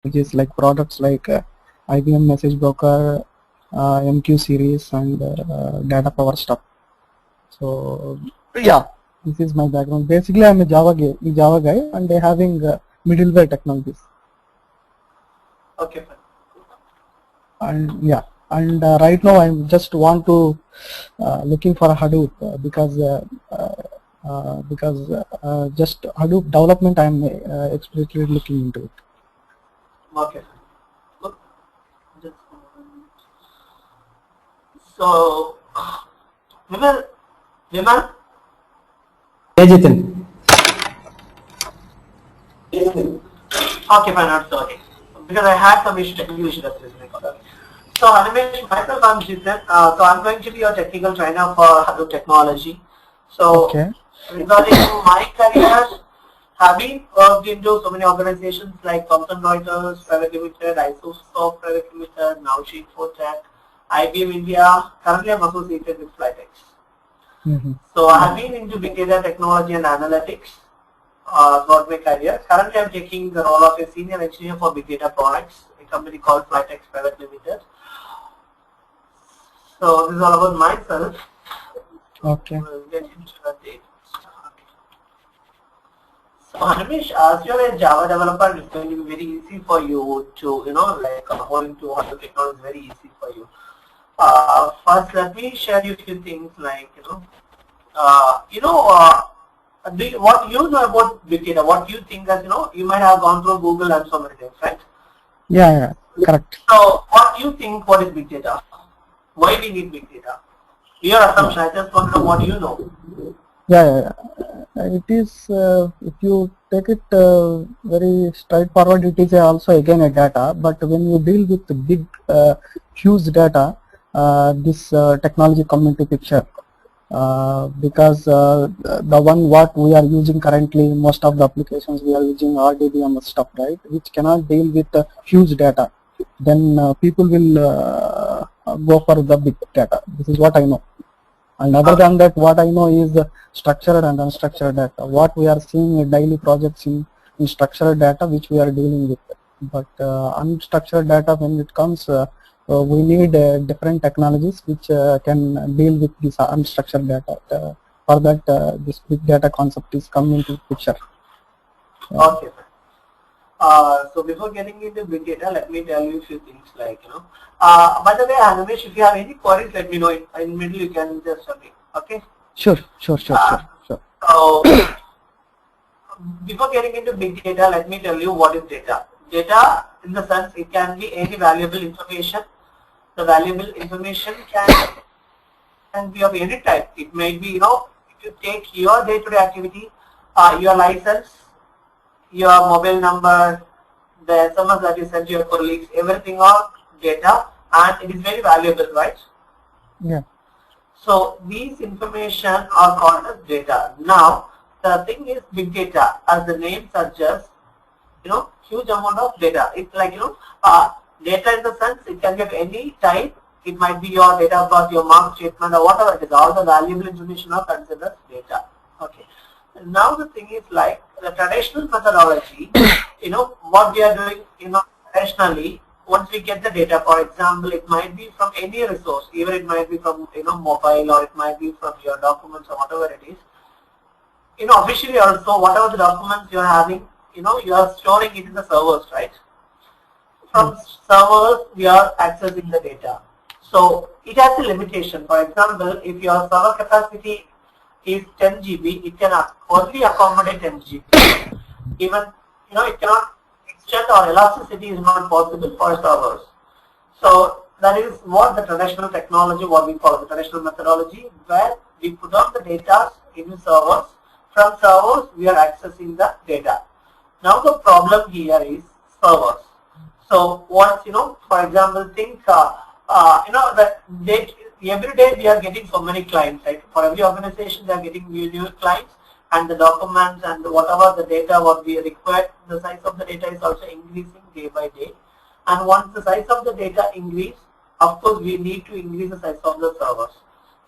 technologies like products like IBM Message Broker, MQ series, and Data Power stuff. So yeah, this is my background. Basically, I'm a Java guy, and they're having middleware technologies. Okay, fine. And yeah, and right now I just want to looking for a Hadoop because just Hadoop development I'm explicitly looking into it. Okay, fine. Look, just a moment. So, Vimal, Yeah, Jitin. okay, fine, not so, okay. Because I had some issue, technical issue, that's the reason I got that. So, Animesh, myself, I'm Jitin. So, I'm going to be your technical trainer for Hadoop technology. So, Okay. regarding my career, having worked into so many organizations like Thomson Reuters Private Limited, Isosoft Private Limited, now Sheet4Tech, IBM India, currently I'm associated with Flytex. So I have been into big data technology and analytics throughout my career. Currently I'm taking the role of a senior engineer for big data products, a company called Flytex Private Limited. So this is all about myself. Okay. We'll get into the date. So Hamish, as you're a Java developer, it's going to be very easy for you to, like going to auto technology is very easy for you. First, let me share you a few things like, what you know about big data, what you think that, you might have gone through Google and so many things, right? Yeah, correct. So, what you think, what is big data? Why we need big data? Your assumption, I just want to know what you know. Yeah. It is, if you take it very straightforward, it is also again a data, but when you deal with the big, huge data, this technology come into picture. Because the one what we are using currently, most of the applications we are using RDBMS stuff, right, which cannot deal with huge data, then people will go for the big data. This is what I know. And other than that, what I know is structured and unstructured data. What we are seeing in daily projects in structured data, which we are dealing with. But unstructured data, when it comes, we need different technologies which can deal with this unstructured data. For that, this big data concept is coming into picture. Okay. So before getting into big data, let me tell you a few things like, by the way, Animesh, if you have any queries, let me know. In middle, you can just tell me. Okay? Sure. So, before getting into big data, let me tell you what is data. Data, in the sense, it can be any valuable information. The valuable information can be of any type. It may be, if you take your day-to-day activity, your license, your mobile number, the SMS that you send to your colleagues, everything are data, and it is very valuable, right? Yeah. So these information are called as data. Now the thing is big data, as the name suggests, huge amount of data. It's like, data in the sense it can be of any type. It might be your data of birth, your mark statement, or whatever it is. All the valuable information are considered as data. Okay. Now the thing is like the traditional methodology, what we are doing, traditionally, once we get the data, for example, it might be from any resource, even it might be from, mobile, or it might be from your documents or whatever it is. Officially also, whatever the documents you're having, you are storing it in the servers, right? From servers, we are accessing the data. So it has a limitation. For example, if your server capacity is 10 GB, it can only accommodate 10 GB. Even, it cannot extend, or elasticity is not possible for servers. So that is what the traditional technology, what we call the traditional methodology, where we put on the data in servers. From servers, we are accessing the data. Now the problem here is servers. So once, for example, think, that every day we are getting so many clients, right? For every organization, they are getting new clients, and the documents and whatever the data what we require, the size of the data is also increasing day by day. And once the size of the data increase, of course, we need to increase the size of the servers.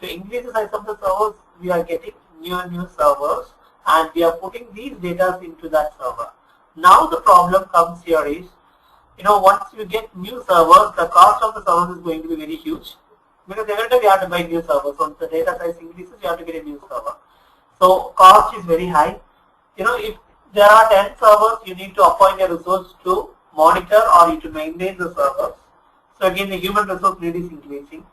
To increase the size of the servers, we are getting new servers, and we are putting these data into that server. Now the problem comes here is, once you get new servers, the cost of the servers is going to be very huge, because every time you have to buy new servers. Once the data size increases, you have to get a new server. So cost is very high. If there are 10 servers, you need to appoint a resource to monitor or to maintain the servers. So again, the human resource need is increasing,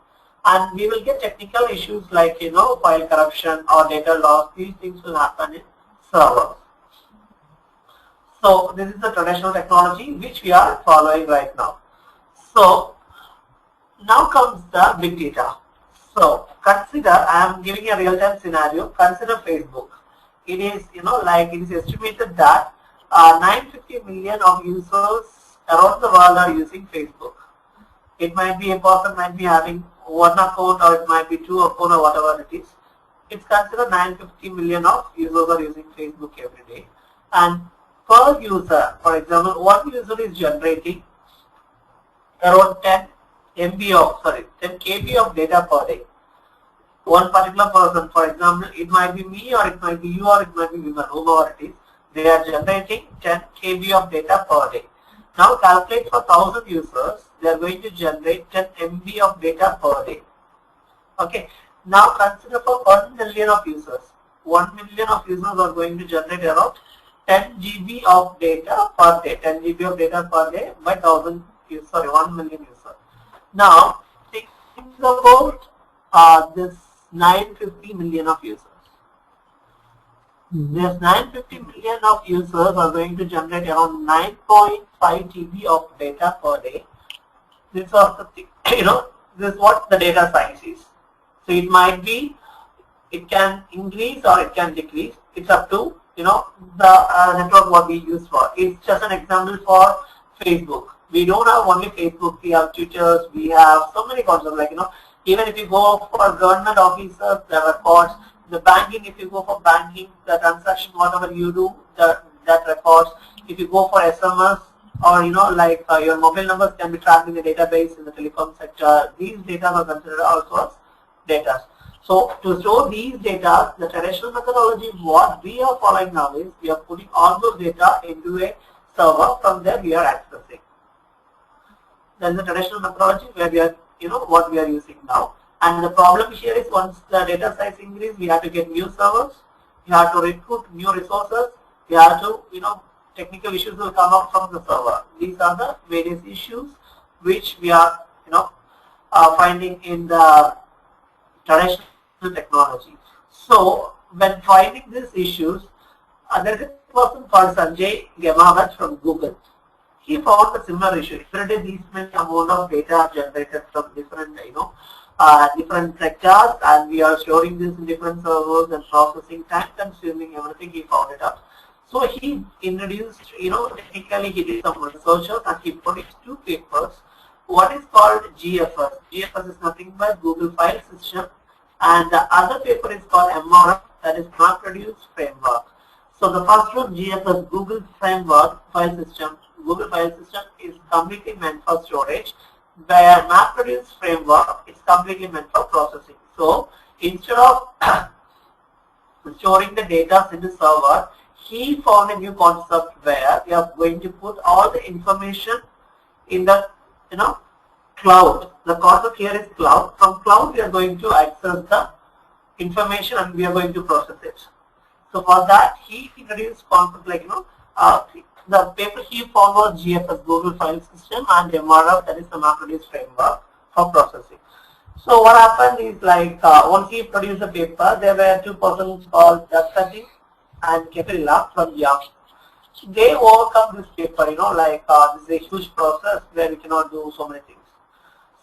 and we will get technical issues like file corruption or data loss. These things will happen in servers. So this is the traditional technology which we are following right now. So now comes the big data. So consider, I am giving a real-time scenario. Consider Facebook. It is, it is estimated that 950 million of users around the world are using Facebook. It might be a person might be having one account, or it might be two accounts, or whatever it is. It's considered 950 million of users are using Facebook every day. And per user, for example, one user is generating around 10 KB of data per day. One particular person, for example, it might be me, or it might be you, or it might be women, whoever it is, they are generating 10 KB of data per day. Now calculate for 1000 users, they are going to generate 10 MB of data per day. Okay. Now consider for 1 million of users. 1 million of users are going to generate around 10 GB of data per day. 10 GB of data per day by 1 million users. Now think about this 950 million of users. This 950 million of users are going to generate around 9.5 GB of data per day. This is the thing, this is what the data size is. So it might be, it can increase or it can decrease. It's up to the network what we use for. It's just an example for Facebook. We don't have only Facebook. We have Twitter. We have so many concepts like even if you go for government officers, there are records. The banking, if you go for banking, the transaction, whatever you do, that records. If you go for SMS, or your mobile numbers can be tracked in the database in the telecom sector. These data are considered also as data. So to store these data, the traditional methodology what we are following now is we are putting all those data into a server. From there we are accessing. That's the traditional methodology where we are what we are using now. And the problem here is once the data size increases, we have to get new servers, we have to recruit new resources, we have to, technical issues will come up from the server. These are the various issues which we are, finding in the traditional technology. So when finding these issues, there is a person called Sanjay Gemawat from Google. He found a similar issue. Every day these many amount of data are generated from different, different sectors, and we are storing this in different servers and processing, time consuming, everything. He found it out. So he introduced, technically he did some researches and he produced two papers. One is called GFS. GFS is nothing but Google File System, and the other paper is called MRF, that is MapReduce Framework. So the first one, GFS, Google Framework File System. Google File System is completely meant for storage, where MapReduce Framework is completely meant for processing. So instead of storing the data in the server, he found a new concept where we are going to put all the information in the cloud. The concept here is cloud. From cloud we are going to access the information and we are going to process it. So for that he introduced concept like the paper he found was GFS, Google File System, and MRF, that is the MapReduce Framework for processing. So what happened is once he produced the paper, there were two persons called Daskati and Ketrila from Yahoo. They overcome this paper, this is a huge process where we cannot do so many things.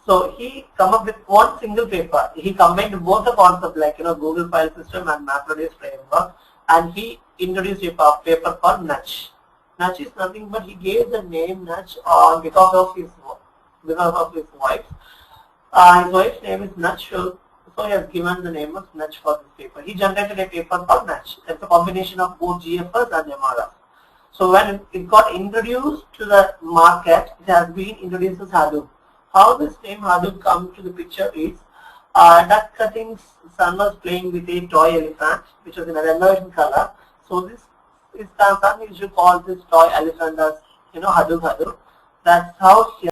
So he come up with one single paper. He combined both the concepts Google File System and MapReduce Framework, and he introduced a paper called Nudge. Nudge is nothing but he gave the name Nudge because of his wife. His wife's name is Nudge, so he has given the name of Nudge for this paper. He generated a paper called Nudge. That's a combination of both GFS and MRF. So when it got introduced to the market, it has been introduced as Hadoop. How this name Hadoop comes to the picture is Duck Cutting's son was playing with a toy elephant, which was in a revolution color. So this son used to call this toy elephant as Hadoop. That's how